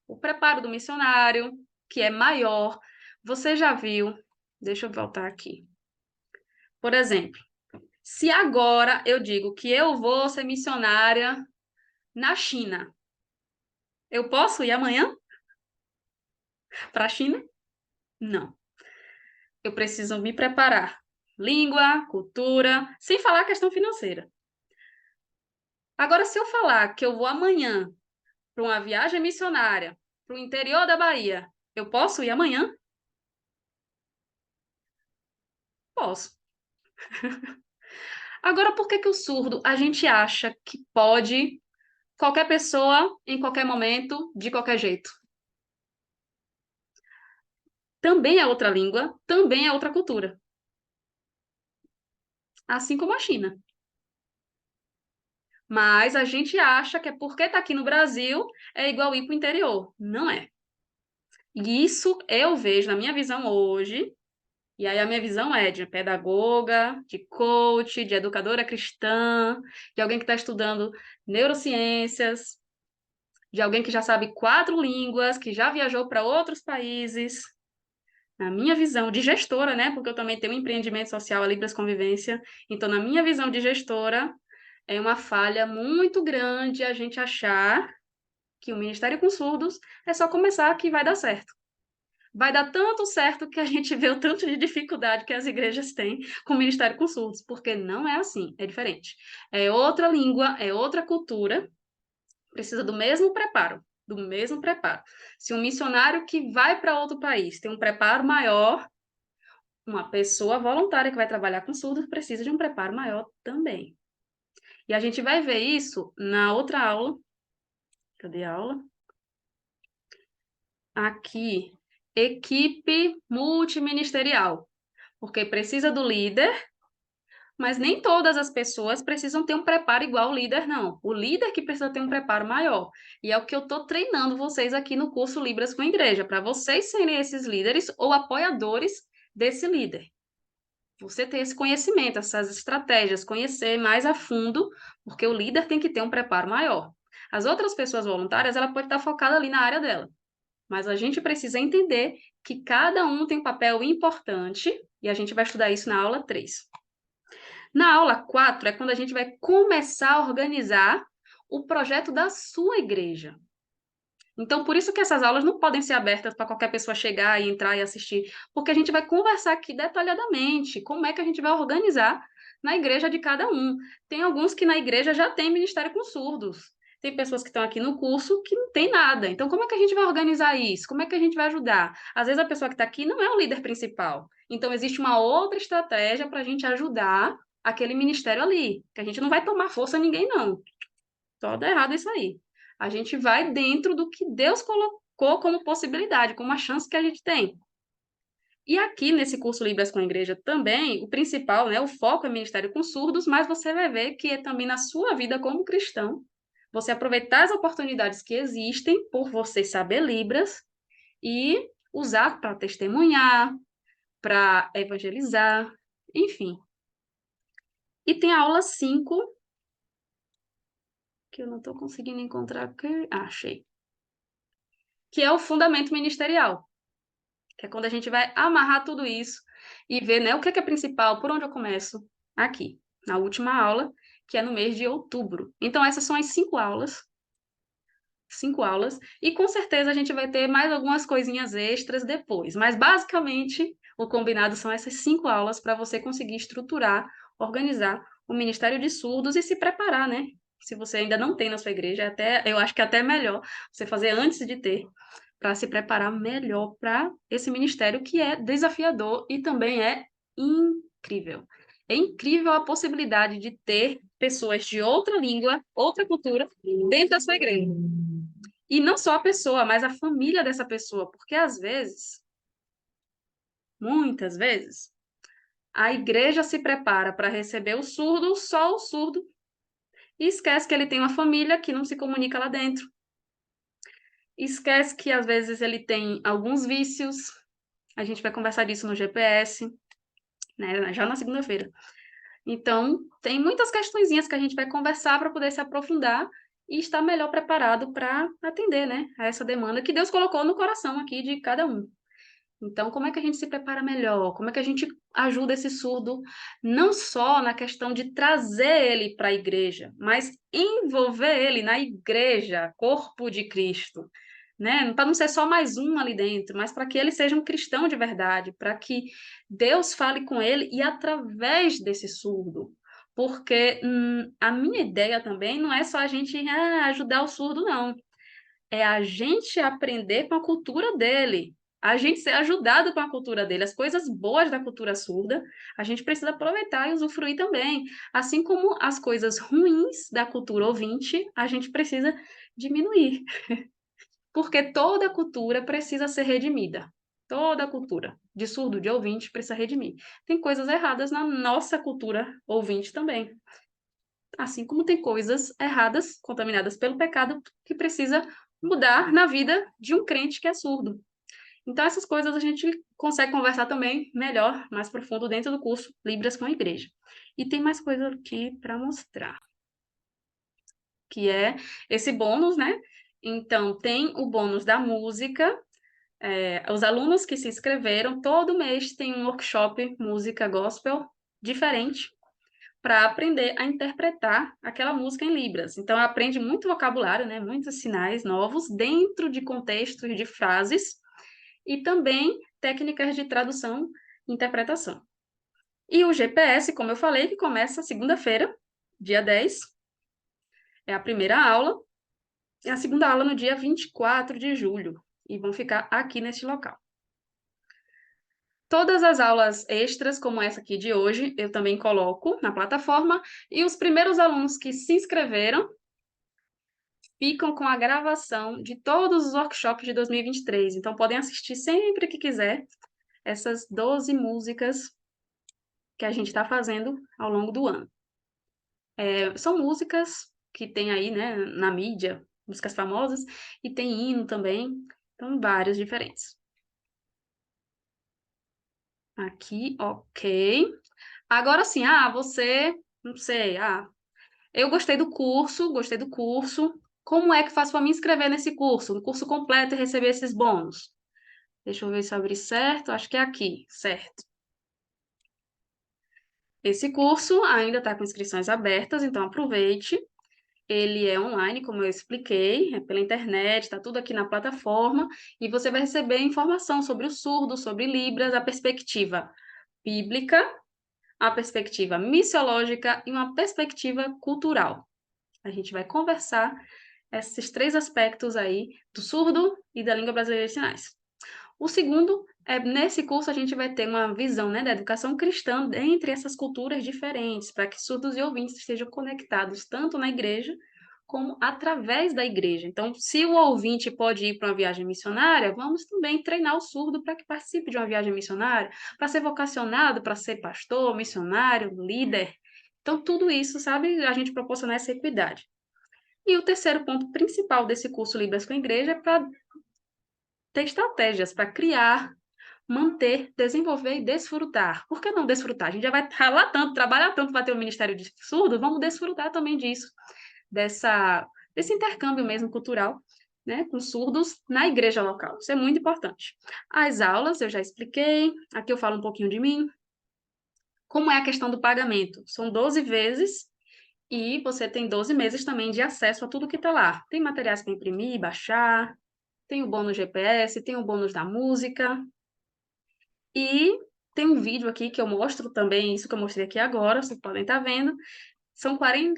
O preparo do missionário, que é maior, você já viu, deixa eu voltar aqui. Por exemplo, se agora eu digo que eu vou ser missionária na China, eu posso ir amanhã para a China? Não. Eu preciso me preparar. Língua, cultura, sem falar a questão financeira. Agora, se eu falar que eu vou amanhã para uma viagem missionária para o interior da Bahia, eu posso ir amanhã? Posso. Agora, por que que o surdo a gente acha que pode qualquer pessoa, em qualquer momento, de qualquer jeito? Também é outra língua, também é outra cultura. Assim como a China. Mas a gente acha que é porque está aqui no Brasil é igual ir para o interior. Não é. E isso eu vejo na minha visão hoje, e aí a minha visão é de pedagoga, de coach, de educadora cristã, de alguém que está estudando neurociências, de alguém que já sabe 4 línguas, que já viajou para outros países. Na minha visão de gestora, né? Porque eu também tenho um empreendimento social, a Libras Convivência. Então, na minha visão de gestora, é uma falha muito grande a gente achar que o Ministério com Surdos é só começar que vai dar certo. Vai dar tanto certo que a gente vê o tanto de dificuldade que as igrejas têm com o Ministério com Surdos, porque não é assim, é diferente. É outra língua, é outra cultura, precisa do mesmo preparo, do mesmo preparo. Se um missionário que vai para outro país tem um preparo maior, uma pessoa voluntária que vai trabalhar com surdos precisa de um preparo maior também. E a gente vai ver isso na outra aula. Cadê a aula? Aqui, equipe multiministerial, porque precisa do líder, mas nem todas as pessoas precisam ter um preparo igual ao líder, não. O líder que precisa ter um preparo maior. E é o que eu estou treinando vocês aqui no curso Libras com a Igreja, para vocês serem esses líderes ou apoiadores desse líder. Você ter esse conhecimento, essas estratégias, conhecer mais a fundo, porque o líder tem que ter um preparo maior. As outras pessoas voluntárias, ela pode estar focada ali na área dela. Mas a gente precisa entender que cada um tem um papel importante, e a gente vai estudar isso na aula 3. Na aula 4 é quando a gente vai começar a organizar o projeto da sua igreja. Então, por isso que essas aulas não podem ser abertas para qualquer pessoa chegar e entrar e assistir, porque a gente vai conversar aqui detalhadamente como é que a gente vai organizar na igreja de cada um. Tem alguns que na igreja já tem ministério com surdos. Tem pessoas que estão aqui no curso que não tem nada. Então, como é que a gente vai organizar isso? Como é que a gente vai ajudar? Às vezes a pessoa que está aqui não é o líder principal. Então, existe uma outra estratégia para a gente ajudar aquele ministério ali. Que a gente não vai tomar força a ninguém, não. Só dá errado isso aí. A gente vai dentro do que Deus colocou como possibilidade, como a chance que a gente tem. E aqui nesse curso Libras com a Igreja também, o principal, né, o foco é ministério com surdos, mas você vai ver que é também na sua vida como cristão, você aproveitar as oportunidades que existem por você saber Libras e usar para testemunhar, para evangelizar, enfim. E tem a aula 5, que eu não estou conseguindo encontrar aqui. Ah, achei. Que é o fundamento ministerial, que é quando a gente vai amarrar tudo isso e ver, né, o que é principal, por onde eu começo? Aqui, na última aula, que é no mês de outubro. Então, essas são as 5 aulas, e com certeza a gente vai ter mais algumas coisinhas extras depois, mas basicamente o combinado são essas 5 aulas para você conseguir estruturar, organizar o Ministério de Surdos e se preparar, né? Se você ainda não tem na sua igreja, eu acho que é até melhor você fazer antes de ter, para se preparar melhor para esse ministério que é desafiador e também é incrível. É incrível a possibilidade de ter pessoas de outra língua, outra cultura, dentro da sua igreja. E não só a pessoa, mas a família dessa pessoa, porque às vezes, muitas vezes, a igreja se prepara para receber o surdo, só o surdo, e esquece que ele tem uma família que não se comunica lá dentro. Esquece que às vezes ele tem alguns vícios. A gente vai conversar disso no GPS, né, já na segunda-feira. Então, tem muitas questõezinhas que a gente vai conversar para poder se aprofundar e estar melhor preparado para atender, né, a essa demanda que Deus colocou no coração aqui de cada um. Então, como é que a gente se prepara melhor? Como é que a gente ajuda esse surdo, não só na questão de trazer ele para a igreja, mas envolver ele na igreja, corpo de Cristo, né? Para não ser só mais um ali dentro, mas para que ele seja um cristão de verdade, para que Deus fale com ele e através desse surdo. Porque a minha ideia também não é só a gente ajudar o surdo, não. É a gente aprender com a cultura dele, a gente ser ajudado com a cultura dele, as coisas boas da cultura surda, a gente precisa aproveitar e usufruir também, assim como as coisas ruins da cultura ouvinte, a gente precisa diminuir, porque toda cultura precisa ser redimida, toda cultura, de surdo, de ouvinte, precisa redimir. Tem coisas erradas na nossa cultura ouvinte também, assim como tem coisas erradas, contaminadas pelo pecado, que precisa mudar na vida de um crente que é surdo. Então, essas coisas a gente consegue conversar também melhor, mais profundo, dentro do curso Libras com a Igreja. E tem mais coisa aqui para mostrar, que é esse bônus, né? Então, tem o bônus da música. Os alunos que se inscreveram, todo mês tem um workshop música gospel diferente, para aprender a interpretar aquela música em Libras. Então, aprende muito vocabulário, né? Muitos sinais novos dentro de contextos de frases e também técnicas de tradução e interpretação. E o GPS, como eu falei, que começa segunda-feira, dia 10, é a primeira aula, e a segunda aula no dia 24 de julho, e vão ficar aqui neste local. Todas as aulas extras, como essa aqui de hoje, eu também coloco na plataforma. E os primeiros alunos que se inscreveram ficam com a gravação de todos os workshops de 2023. Então, podem assistir sempre que quiser essas 12 músicas que a gente está fazendo ao longo do ano. São músicas que tem aí, né, na mídia, músicas famosas, e tem hino também, então várias diferentes. Aqui, ok. Agora sim, você, não sei, eu gostei do curso. Como é que faço para me inscrever nesse curso, no curso completo e receber esses bônus? Deixa eu ver se eu abri certo, acho que é aqui, certo. Esse curso ainda está com inscrições abertas, então aproveite. Ele é online, como eu expliquei, é pela internet, está tudo aqui na plataforma, e você vai receber informação sobre o surdo, sobre Libras, a perspectiva bíblica, a perspectiva missiológica e uma perspectiva cultural. A gente vai conversar esses três aspectos aí do surdo e da língua brasileira de sinais. O segundo nesse curso a gente vai ter uma visão, né, da educação cristã entre essas culturas diferentes, para que surdos e ouvintes estejam conectados tanto na igreja como através da igreja. Então, se o ouvinte pode ir para uma viagem missionária, vamos também treinar o surdo para que participe de uma viagem missionária, para ser vocacionado, para ser pastor, missionário, líder. Então, tudo isso, sabe, a gente proporcionar essa equidade. E o terceiro ponto principal desse curso Libras com a Igreja é para ter estratégias para criar, manter, desenvolver e desfrutar. Por que não desfrutar? A gente já vai ralar tanto, trabalhar tanto para ter o Ministério de Surdo, vamos desfrutar também disso, desse intercâmbio mesmo cultural, né, com surdos na igreja local. Isso é muito importante. As aulas, eu já expliquei, aqui eu falo um pouquinho de mim. Como é a questão do pagamento? São 12 vezes e você tem 12 meses também de acesso a tudo que está lá. Tem materiais para imprimir, baixar, tem o bônus GPS, tem o bônus da música, e tem um vídeo aqui que eu mostro também, isso que eu mostrei aqui agora, vocês podem estar vendo. São R$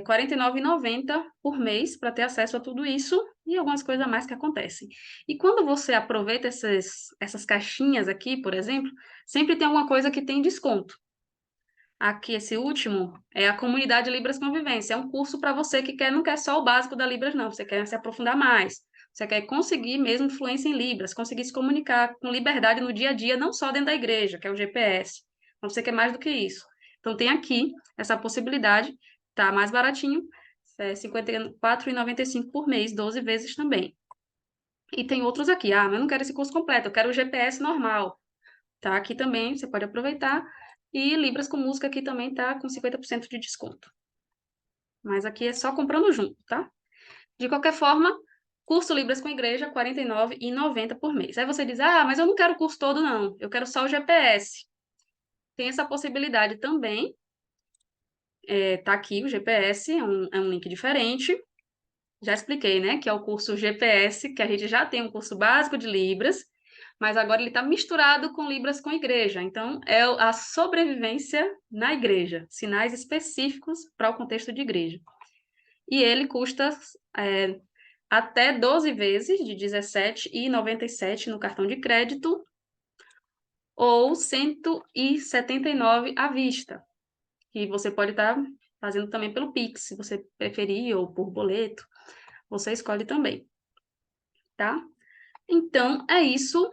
49,90 por mês para ter acesso a tudo isso e algumas coisas a mais que acontecem. E quando você aproveita essas caixinhas aqui, por exemplo, sempre tem alguma coisa que tem desconto. Aqui, esse último é a Comunidade Libras Convivência. É um curso para você que não quer só o básico da Libras, não. Você quer se aprofundar mais. Você quer conseguir mesmo fluência em Libras, conseguir se comunicar com liberdade no dia a dia, não só dentro da igreja, que é o GPS. Então, você quer mais do que isso. Então, tem aqui essa possibilidade, tá mais baratinho, R$ 54,95 por mês, 12 vezes também. E tem outros aqui. Mas eu não quero esse curso completo, eu quero o GPS normal. Tá? Aqui também você pode aproveitar. E Libras com música aqui também tá com 50% de desconto. Mas aqui é só comprando junto, tá? De qualquer forma, curso Libras com Igreja, R$ 49,90 por mês. Aí você diz, mas eu não quero o curso todo, não. Eu quero só o GPS. Tem essa possibilidade também. Tá aqui o GPS, é um link diferente. Já expliquei, né? Que é o curso GPS, que a gente já tem um curso básico de Libras, mas agora ele está misturado com Libras com igreja. Então, é a sobrevivência na igreja, sinais específicos para o contexto de igreja. E ele custa até 12 vezes, de R$ 17,97 no cartão de crédito, ou R$ 179 à vista. E você pode estar fazendo também pelo Pix, se você preferir, ou por boleto, você escolhe também, tá? Então, é isso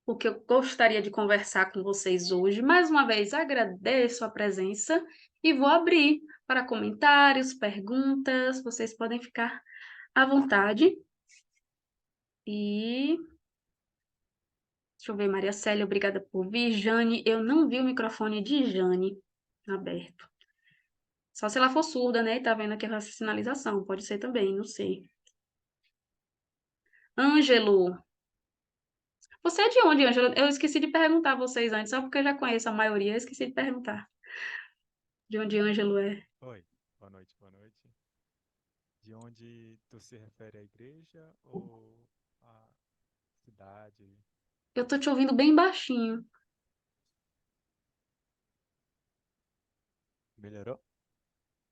o que eu gostaria de conversar com vocês hoje. Mais uma vez, agradeço a presença e vou abrir para comentários, perguntas. Vocês podem ficar à vontade. E deixa eu ver, Maria Célia, obrigada por vir. Jane, eu não vi o microfone de Jane aberto. Só se ela for surda, né? E tá vendo aqui a sinalização. Pode ser também, não sei. Ângelo, você é de onde, Ângelo? Eu esqueci de perguntar a vocês antes, só porque eu já conheço a maioria, eu esqueci de perguntar de onde Ângelo é. Oi, boa noite, boa noite. De onde tu se refere à igreja ou à cidade? Eu tô te ouvindo bem baixinho. Melhorou?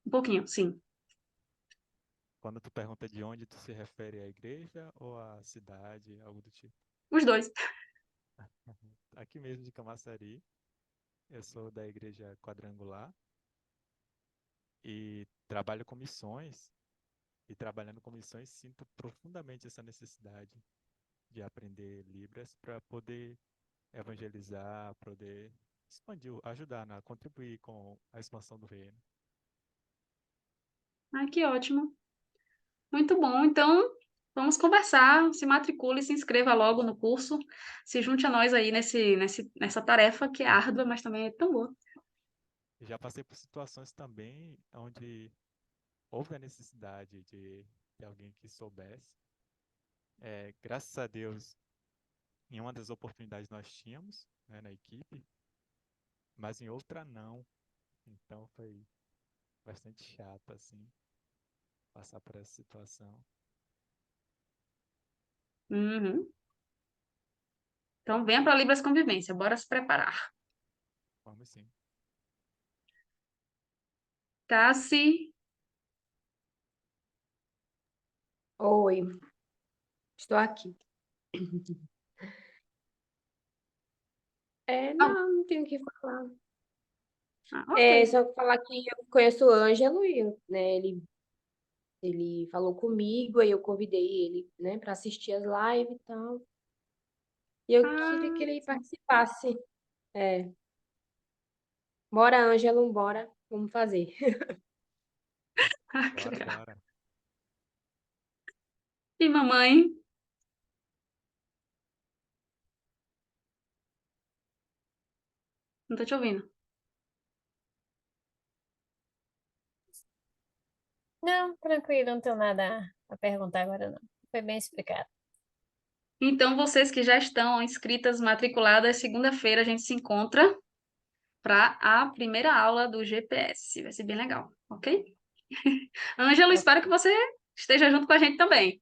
Um pouquinho, sim. Quando tu pergunta de onde tu se refere à igreja ou à cidade, algo do tipo? Os dois. aqui mesmo de Camaçari. Eu sou da Igreja Quadrangular e trabalho com missões. E trabalhando com missões, sinto profundamente essa necessidade de aprender Libras para poder evangelizar, poder expandir, ajudar, né, contribuir com a expansão do reino. Ai, que ótimo. Muito bom. Então, vamos conversar. Se matricule, se inscreva logo no curso. Se junte a nós aí nessa tarefa que é árdua, mas também é tão boa. E já passei por situações também onde houve a necessidade de alguém que soubesse. Graças a Deus, em uma das oportunidades nós tínhamos, né, na equipe, mas em outra não. Então foi bastante chato, assim, passar por essa situação. Uhum. Então, venha para Libras Convivência. Bora se preparar. Vamos sim. Tassi, Oi, estou aqui. Não tenho o que falar. ok. Só falar que eu conheço o Ângelo e né, ele falou comigo, aí eu convidei ele, né, para assistir as lives e tal. E eu queria que ele participasse. Bora, Ângelo, bora, vamos fazer. Que Bora, legal. bora. E mamãe? Não tô te ouvindo. Não, tranquilo, não tenho nada a perguntar agora, não. Foi bem explicado. Então, vocês que já estão inscritas, matriculadas, segunda-feira a gente se encontra para a primeira aula do GPS. Vai ser bem legal, ok? Ângelo, espero que você esteja junto com a gente também.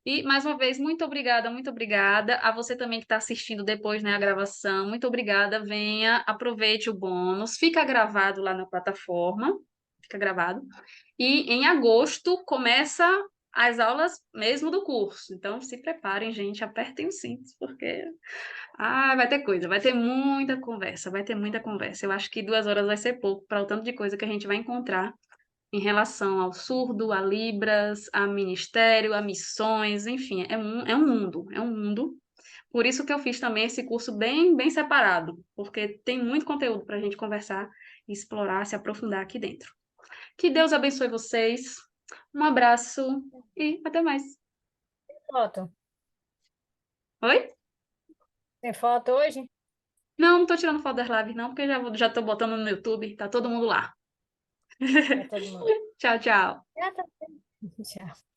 E, mais uma vez, muito obrigada, muito obrigada. A você também que está assistindo depois, né, a gravação. Muito obrigada. Venha, aproveite o bônus. Fica gravado lá na plataforma. Fica gravado. E em agosto começa as aulas mesmo do curso. Então, se preparem, gente. Apertem os cintos, porque vai ter coisa. Vai ter muita conversa. Vai ter muita conversa. Eu acho que 2 horas vai ser pouco para o tanto de coisa que a gente vai encontrar em relação ao surdo, a Libras, a ministério, a missões, enfim, é um mundo, é um mundo. Por isso que eu fiz também esse curso bem, bem separado, porque tem muito conteúdo para a gente conversar, explorar, se aprofundar aqui dentro. Que Deus abençoe vocês, um abraço e até mais. Foto? Oi? Tem foto hoje? Não, não tô tirando foto das lives, não, porque já tô botando no YouTube, tá todo mundo lá. Tá todo mundo. Tchau, tchau. Já tá. Tchau.